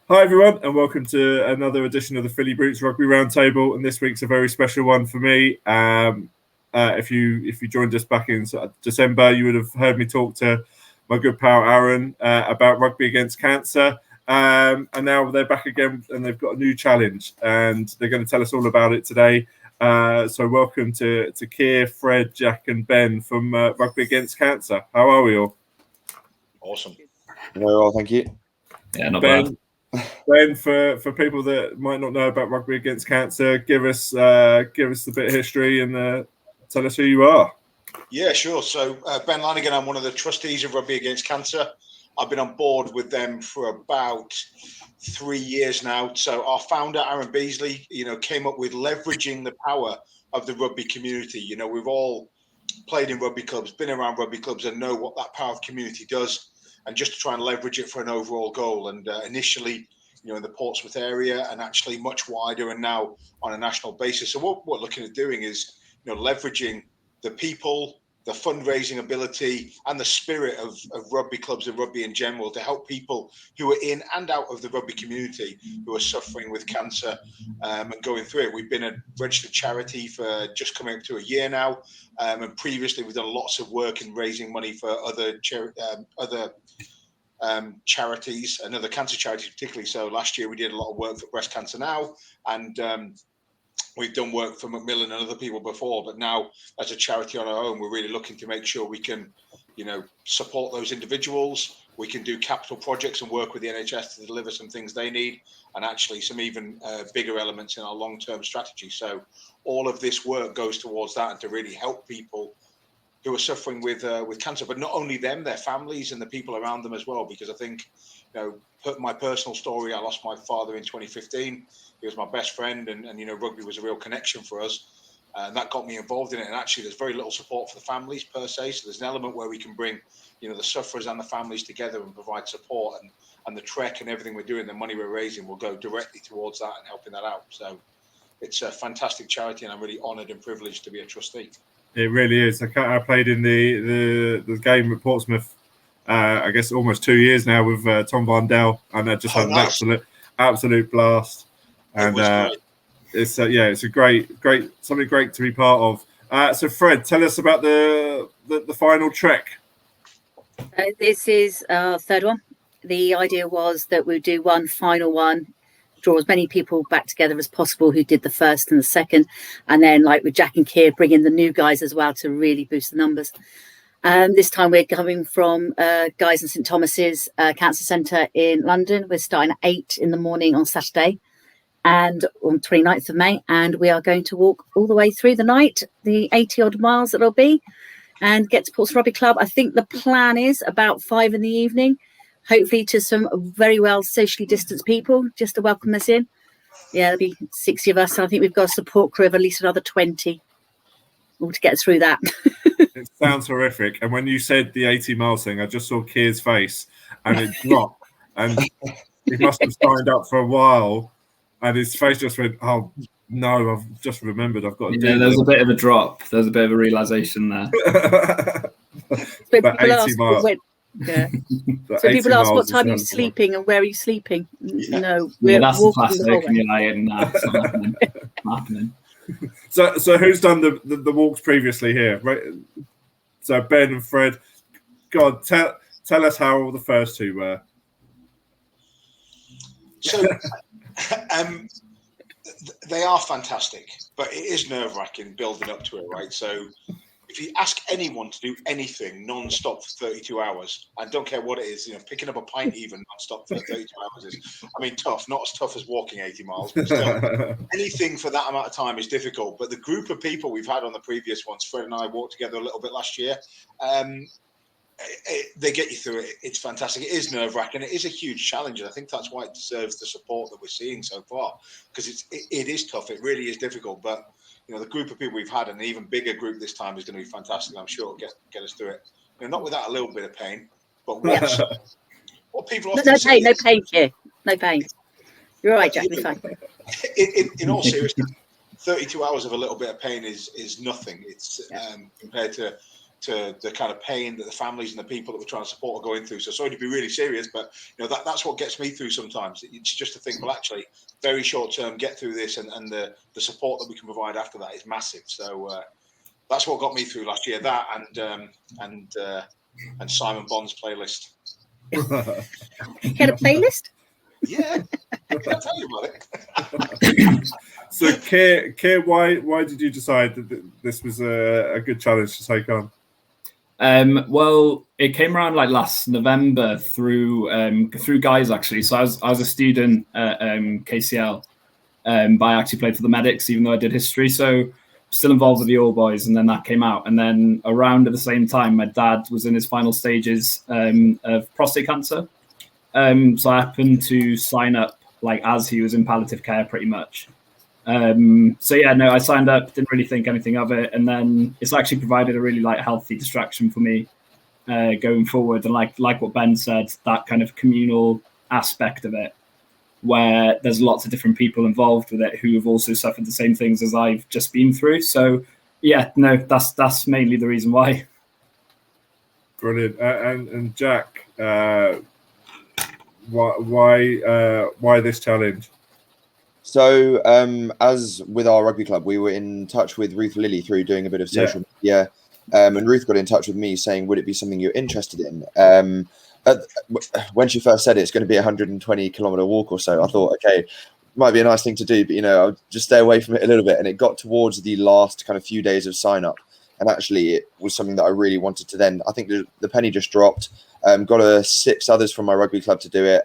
Hi everyone, and welcome to another edition of the FYB Rugby Roundtable. And this week's a very special one for me. If you joined us back in December, you would have heard me talk to my good pal Aaron about rugby against cancer. And now they're back again, and they've got a new challenge, and they're going to tell us all about it today. So welcome to Keir, Fred, Jack, and Ben from Rugby Against Cancer. How are we all? Awesome. Very well, thank you. Yeah, not Ben, bad. Ben, for people that might not know about Rugby Against Cancer, give us a bit of history and tell us who you are. Yeah, sure. So Ben Lanigan, I'm one of the trustees of Rugby Against Cancer. I've been on board with them for about 3 years now. So our founder, Aaron Beasley, came up with leveraging the power of the rugby community. We've all played in rugby clubs, been around rugby clubs, and know what that power of community does. And just to try and leverage it for an overall goal. And initially, in the Portsmouth area, and actually much wider, and now on a national basis. So what we're looking at doing is, leveraging the people, the fundraising ability, and the spirit of rugby clubs and rugby in general to help people who are in and out of the rugby community who are suffering with cancer and going through it. We've been a registered charity for just coming up to a year now, and previously we've done lots of work in raising money for other charities and other cancer charities particularly. So last year we did a lot of work for Breast Cancer Now, and we've done work for Macmillan and other people before, but now as a charity on our own, we're really looking to make sure we can, support those individuals. We can do capital projects and work with the NHS to deliver some things they need, and actually some even bigger elements in our long-term strategy. So all of this work goes towards that, and to really help people who are suffering with cancer, but not only them, their families and the people around them as well. Because I think, my personal story, I lost my father in 2015. He was my best friend, and rugby was a real connection for us. And that got me involved in it. And actually, there's very little support for the families per se. So there's an element where we can bring, the sufferers and the families together and provide support. And the trek and everything we're doing, the money we're raising will go directly towards that and helping that out. So it's a fantastic charity, and I'm really honoured and privileged to be a trustee. It really is. I played in the game at Portsmouth, I guess almost 2 years now with Tom Vondell, and I just had an absolute blast. And it's a great something great to be part of. So Fred, tell us about the final trek. This is our third one. The idea was that we'd do one final one, draw as many people back together as possible who did the first and the second, and then, like with Jack and Keir, bring in the new guys as well to really boost the numbers. This time we're coming from Guy's and St Thomas's Cancer Centre in London. We're starting at 8 in the morning on Saturday and on 29th of May, and we are going to walk all the way through the night, the 80 odd miles that it'll be, and get to Portsmouth Rugby Club. I think the plan is about 5 in the evening, hopefully to some very well socially distanced people just to welcome us in. Yeah, there'll be 60 of us. I think we've got a support crew of at least another 20 all to get through that. It sounds horrific. And when you said the 80 miles thing, I just saw Keir's face and it dropped. And he must have signed up for a while. And his face just went, oh, no, I've just remembered I've got to do there's a bit of a drop. There's a bit of a realisation there. But 80 miles. Yeah. So people ask what time you're sleeping and where are you sleeping? Yeah. No, that's the classic. And you're like, no, it's not happening. Not happening. So who's done the walks previously here? Right. So Ben and Fred, God, tell us how the first two were. So they are fantastic, but it is nerve-wracking building up to it, right? So if you ask anyone to do anything non-stop for 32 hours, I don't care what it is, picking up a pint even non-stop for 32 hours is, tough. Not as tough as walking 80 miles, but still, anything for that amount of time is difficult. But the group of people we've had on the previous ones, Fred and I walked together a little bit last year, they get you through it. It's fantastic. It is nerve-wracking. It is a huge challenge, and I think that's why it deserves the support that we're seeing so far, because it is tough. It really is difficult, but the group of people we've had, and an even bigger group this time, is going to be fantastic. I'm sure it'll get us through it. Not without a little bit of pain, but what people often say no pain here. No pain. You're all right, Jack. Be fine. In all seriousness, 32 hours of a little bit of pain is nothing. It's compared to to the kind of pain that the families and the people that we're trying to support are going through. So sorry to be really serious, but that's what gets me through sometimes. It's just to think, well, actually, very short term, get through this, and the support that we can provide after that is massive. So that's what got me through last year. That and Simon Bond's playlist. You had a playlist? Yeah, I can't tell you about it. So, Keir, why did you decide that this was a good challenge to take on? Well, it came around like last November through guys actually. So I was a student at KCL, but I actually played for the Medics, even though I did history. So still involved with the All Boys, and then that came out. And then around at the same time, my dad was in his final stages of prostate cancer. So I happened to sign up like as he was in palliative care, pretty much. So yeah, no, I signed up, didn't really think anything of it, and then it's actually provided a really like healthy distraction for me going forward. And like what Ben said, that kind of communal aspect of it, where there's lots of different people involved with it who have also suffered the same things as I've just been through. So yeah, no, that's mainly the reason why. Brilliant. And Jack, why this challenge? So as with our rugby club, we were in touch with Ruth Lilly through doing a bit of social media, and Ruth got in touch with me saying, would it be something you're interested in? When she first said it's going to be a 120-kilometer walk or so, I thought, okay, might be a nice thing to do, but I'll just stay away from it a little bit. And it got towards the last kind of few days of sign up, and actually it was something that I really wanted to then. I think the penny just dropped. Got 6 others from my rugby club to do it.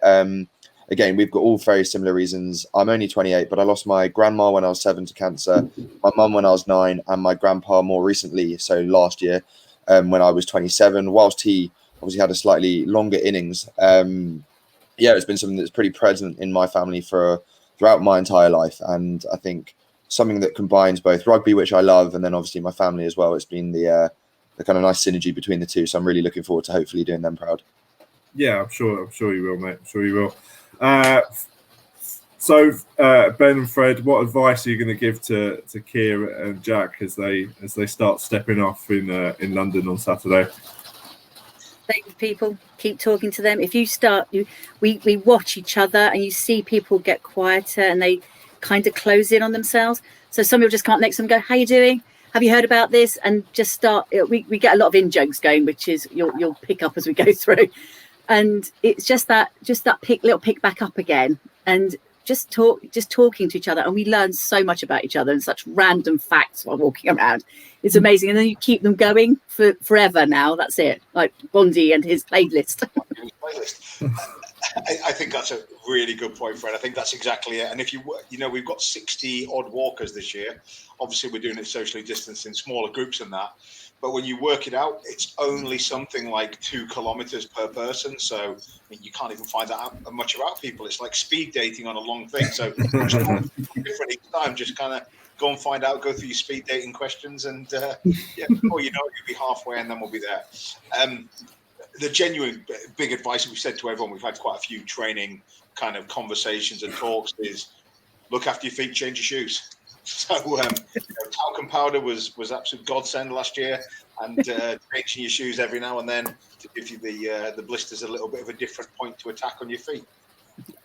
Again, we've got all very similar reasons. I'm only 28, but I lost my grandma when I was 7 to cancer, my mum when I was 9, and my grandpa more recently, so last year, when I was 27, whilst he obviously had a slightly longer innings. It's been something that's pretty present in my family throughout my entire life. And I think something that combines both rugby, which I love, and then obviously my family as well. It's been the kind of nice synergy between the two. So I'm really looking forward to hopefully doing them proud. Yeah, I'm sure you will, mate. I'm sure you will. So Ben and Fred, what advice are you going to give to Keir and Jack as they start stepping off in London on Saturday? Stay with people, keep talking to them. If you start, we watch each other, and you see people get quieter and they kind of close in on themselves. So some people just can't next to them go, "How you doing? Have you heard about this?" And just start. We get a lot of in jokes going, which is you'll pick up as we go through. And it's just that little pick back up again, and just talking to each other, and we learn so much about each other and such random facts while walking around. It's amazing, and then you keep them going for forever. Now that's it, like Bondi and his playlist. I think that's a really good point, Fred. I think that's exactly it. And if we've got 60 odd walkers this year. Obviously, we're doing it socially distanced in smaller groups than that. But when you work it out, it's only something like 2 kilometers per person. So you can't even find out much about people. It's like speed dating on a long thing. So different each time. Just kind of go and find out, go through your speed dating questions, and before you know it, you'll be halfway, and then we'll be there. The genuine big advice that we've said to everyone, we've had quite a few training kind of conversations and talks, is look after your feet, change your shoes. So talcum powder was absolute godsend last year, and changing your shoes every now and then to give you the blisters a little bit of a different point to attack on your feet.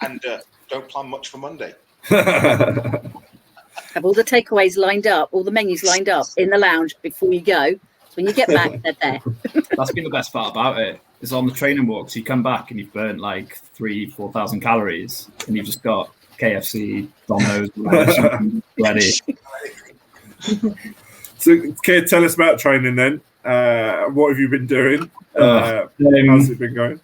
And don't plan much for Monday. Have all the takeaways lined up, all the menus lined up in the lounge before you go. So when you get back, they're there. That's been the best part about it. Is on the training walks, you come back and you've burnt like 3,000-4,000 calories, and you've just got KFC, Domino's, ready. So, Keir, tell us about training then. What have you been doing? How's it been going?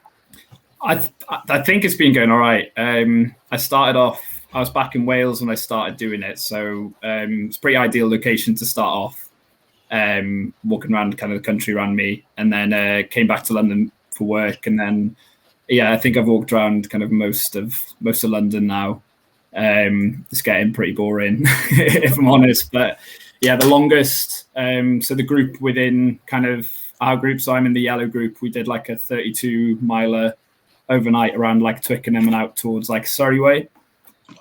I think it's been going all right. I started off, I was back in Wales when I started doing it, so it's a pretty ideal location to start off. Walking around kind of the country around me, and then came back to London for work, and then I think I've walked around kind of most of London now. It's getting pretty boring if I'm honest, but the longest, so the group within kind of our group, so I'm in the yellow group, we did like a 32 miler overnight around like Twickenham and out towards like Surrey way.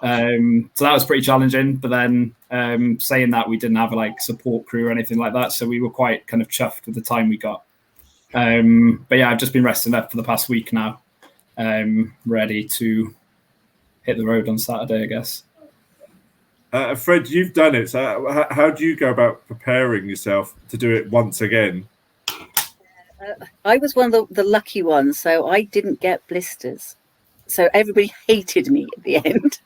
So that was pretty challenging, but then saying that, we didn't have like support crew or anything like that, so we were quite kind of chuffed with the time we got. But yeah, I've just been resting up for the past week now, ready to hit the road on Saturday, I guess. Fred, you've done it. So how do you go about preparing yourself to do it once again? I was one of the lucky ones, so I didn't get blisters. So everybody hated me at the end.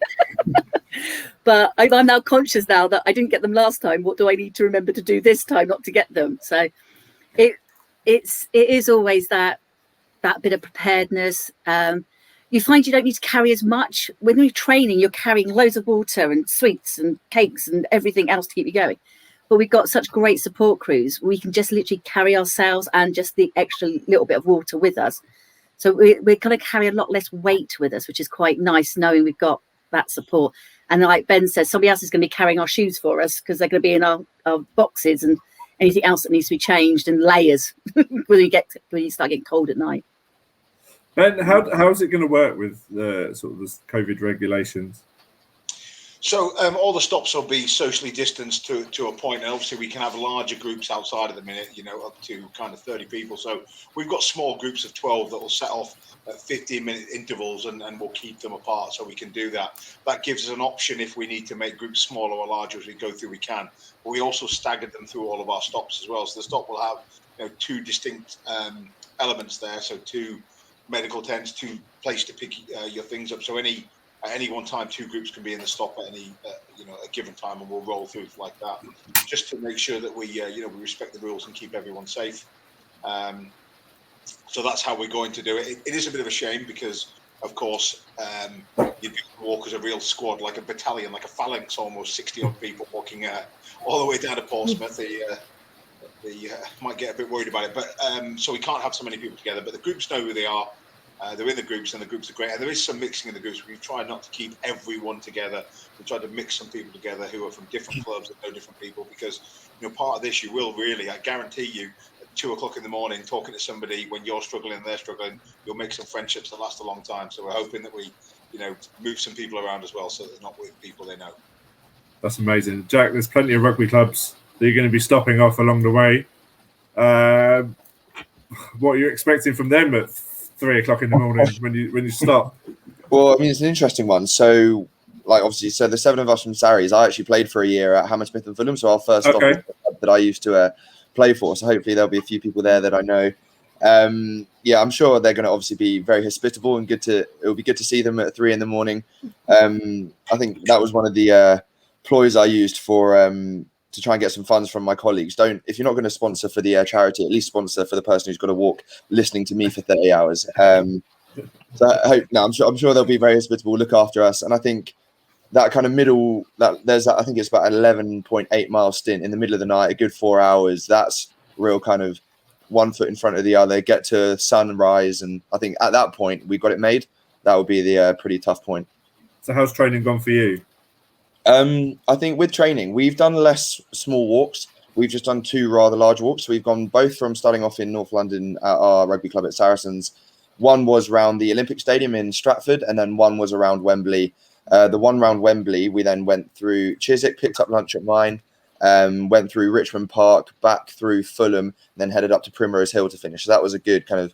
But I'm now conscious now that I didn't get them last time. What do I need to remember to do this time not to get them? So it is always that bit of preparedness. You find you don't need to carry as much. When you're training, you're carrying loads of water and sweets and cakes and everything else to keep you going. But we've got such great support crews. We can just literally carry ourselves and just the extra little bit of water with us. So we're going to carry a lot less weight with us, which is quite nice knowing we've got that support. And like Ben says, somebody else is going to be carrying our shoes for us because they're going to be in our boxes and anything else that needs to be changed and layers when you start getting cold at night. Ben, how is it going to work with sort of the COVID regulations? So all the stops will be socially distanced to a point, and obviously we can have larger groups outside at the minute, up to kind of 30 people. So we've got small groups of 12 that will set off at 15-minute intervals, and we'll keep them apart so we can do that. That gives us an option if we need to make groups smaller or larger as we go through, we can. But we also staggered them through all of our stops as well. So the stop will have two distinct elements there. So 2 medical tents, 2 places to pick your things up. So at any one time, 2 groups can be in the stop at any a given time, and we'll roll through like that, just to make sure that we we respect the rules and keep everyone safe. So that's how we're going to do it. It is a bit of a shame because, of course, you walk as a real squad, like a battalion, like a phalanx, almost 60-odd people walking all the way down to Portsmouth. They might get a bit worried about it, but so we can't have so many people together. But the groups know who they are. They're in the groups, and the groups are great. And there is some mixing in the groups. We've tried not to keep everyone together. We've tried to mix some people together who are from different clubs and know different people, because part of this, you will really, I guarantee you, at 2 o'clock in the morning, talking to somebody when you're struggling and they're struggling, you'll make some friendships that last a long time. So we're hoping that we, move some people around as well, so they're not with people they know. That's amazing, Jack. There's plenty of rugby clubs that you're going to be stopping off along the way. What are you expecting from them at 3 o'clock in the morning when you stop? Well, I mean, it's an interesting one. So, obviously, the 7 of us from Sarries, I actually played for a year at Hammersmith and Fulham. So our first stop was the club that I used to play for. So hopefully there'll be a few people there that I know. I'm sure they're going to obviously be very hospitable and it'll be good to see them at 3 in the morning. I think that was one of the ploys I used for to try and get some funds from my colleagues. If you're not going to sponsor for the charity, at least sponsor for the person who's got to walk listening to me for 30 hours. So I'm sure they'll be very hospitable, look after us. And I think that kind of middle, I think it's about 11.8 mile stint in the middle of the night, a good 4 hours. That's real kind of one foot in front of the other, get to sunrise. And I think at that point we got it made. That would be the pretty tough point. So how's training gone for you? I think with training, we've done less small walks. We've just done 2 rather large walks. So we've gone both from starting off in North London at our rugby club at Saracens. One was around the Olympic Stadium in Stratford, and then one was around Wembley. The one around Wembley, we then went through Chiswick, picked up lunch at mine, went through Richmond Park, back through Fulham, and then headed up to Primrose Hill to finish. So that was a good kind of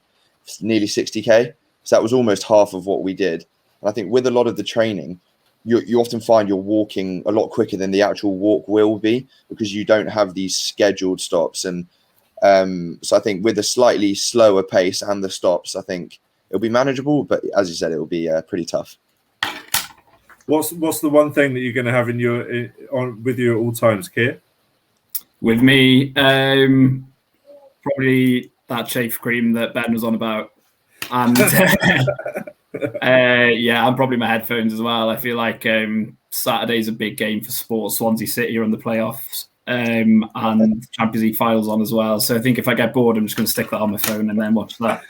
nearly 60k. So that was almost half of what we did. And I think with a lot of the training, you often find you're walking a lot quicker than the actual walk will be, because you don't have these scheduled stops. And so I think with a slightly slower pace and the stops, I think it'll be manageable. But as you said, it will be pretty tough. What's the one thing that you're going to have with you at all times, Keir? With me, probably that chafe cream that Ben was on about, and and probably my headphones as well. I feel like Saturday's a big game for sport. Swansea City are in the playoffs, and Champions League finals on as well. So I think if I get bored, I'm just going to stick that on my phone and then watch that.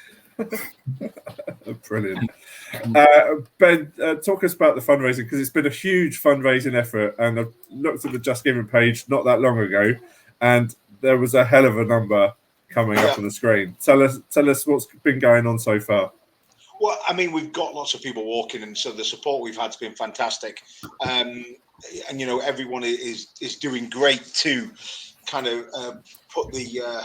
Brilliant. Ben, talk us about the fundraising, because it's been a huge fundraising effort, and I've looked at the Just Giving page not that long ago, and there was a hell of a number coming up on the screen. Tell us what's been going on so far. Well, I mean, we've got lots of people walking, and so the support we've had has been fantastic. And everyone is doing great to kind of put the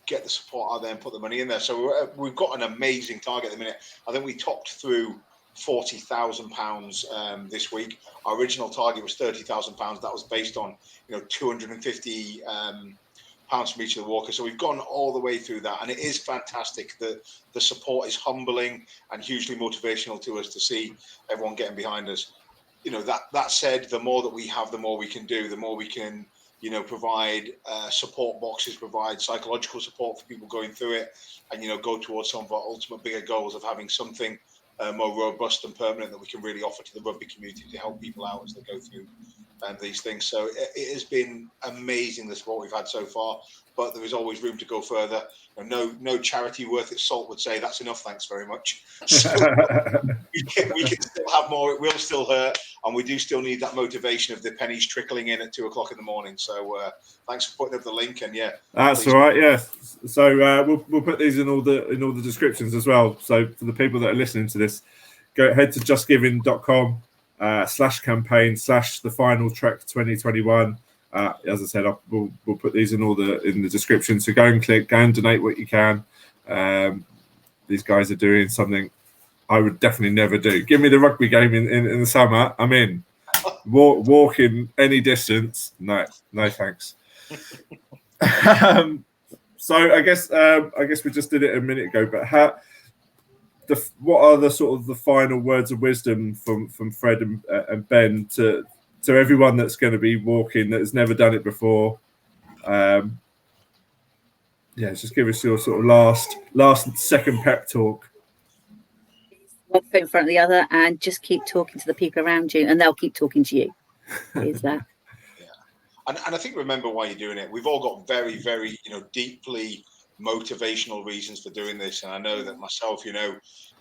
get the support out there and put the money in there. So we've got an amazing target at the minute. I think we topped through £40,000 this week. Our original target was £30,000. That was based on 250 pounds from each of the walkers. So we've gone all the way through that, and it is fantastic. The support is humbling and hugely motivational to us to see everyone getting behind us. That said, the more that we have, the more we can do, the more we can provide support boxes, provide psychological support for people going through it, and go towards some of our ultimate bigger goals of having something more robust and permanent that we can really offer to the rugby community to help people out as they go through these things. So it has been amazing, the support we've had so far, but there is always room to go further. No charity worth its salt would say that's enough, thanks very much. So we can still have more. It will still hurt, and we do still need that motivation of the pennies trickling in at 2:00 in the morning. So thanks for putting up the link, and that's all right. Yeah, so we'll put these in all the descriptions as well. So for the people that are listening to this, head to justgiving.com /campaign/the final trek 2021. As I said, we'll put these in the description. So go and donate what you can. These guys are doing something I would definitely never do. Give me the rugby game in the summer, I'm in. Walking any distance, no thanks. So I guess we just did it a minute ago, but what are the sort of the final words of wisdom from Fred and Ben to everyone that's going to be walking that has never done it before? Just give us your sort of last second pep talk. One foot in front of the other, and just keep talking to the people around you, and they'll keep talking to you. Is that? And I think remember why you're doing it. We've all got very, very, deeply motivational reasons for doing this. And I know that myself,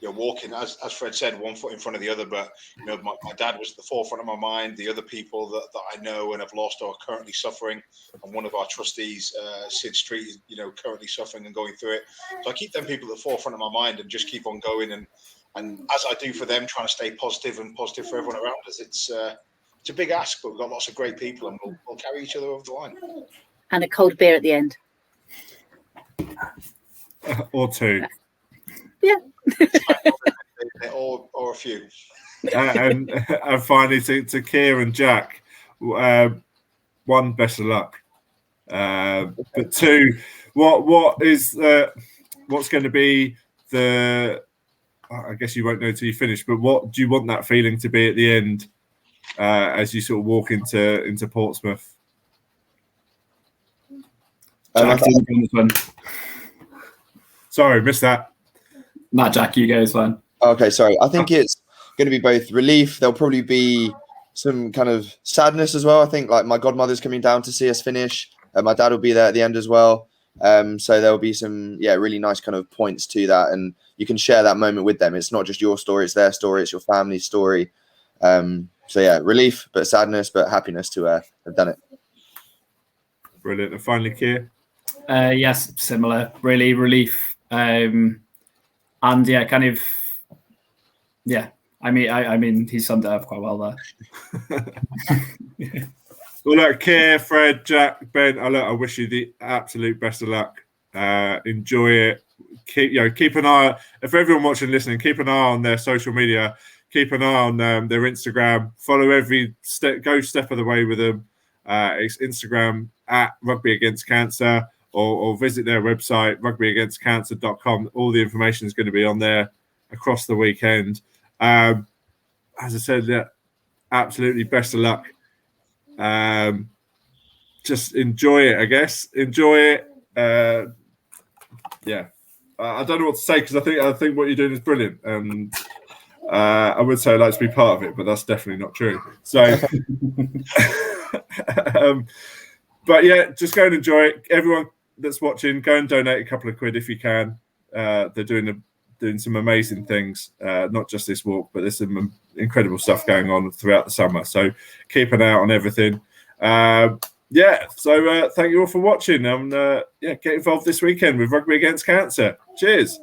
walking, as Fred said, one foot in front of the other. But, my dad was at the forefront of my mind. The other people that I know and have lost or are currently suffering. And one of our trustees, Sid Street, is, currently suffering and going through it. So I keep them people at the forefront of my mind and just keep on going. And as I do for them, trying to stay positive and positive for everyone around us. It's a big ask, but we've got lots of great people, and we'll carry each other over the line. And a cold beer at the end. Or two. Yeah. or a few. And finally to Keir and Jack, one, best of luck. But two, what's going to be I guess you won't know till you finish, but what do you want that feeling to be at the end as you sort of walk into Portsmouth? Sorry, missed that. Nah, Jack, you go, it's fine. Okay, sorry. I think it's going to be both relief. There'll probably be some kind of sadness as well. I think like my godmother's coming down to see us finish. My dad will be there at the end as well. So there'll be some, really nice kind of points to that. And you can share that moment with them. It's not just your story, it's their story, it's your family's story. Relief, but sadness, but happiness to have done it. Brilliant. And finally, Keir? Yes, similar. Really, relief. And I mean, he summed it up quite well there. Well, look, Keir, Fred, Jack, Ben, I wish you the absolute best of luck. Enjoy it. Keep an eye. If everyone watching, listening, keep an eye on their social media. Keep an eye on their Instagram. Follow every step. Go step of the way with them. It's Instagram at Rugby Against Cancer, or visit their website rugbyagainstcancer.com. All the information is going to be on there across the weekend. As I said, absolutely best of luck. Just enjoy it, I guess. Enjoy it. I don't know what to say, because I think what you're doing is brilliant. And I would say I'd like to be part of it, but that's definitely not true. So, but just go and enjoy it. Everyone that's watching, go and donate a couple of quid if you can. They're doing some amazing things, not just this walk, but there's some incredible stuff going on throughout the summer. So keep an eye out on everything. So thank you all for watching. Get involved this weekend with Rugby Against Cancer. Cheers.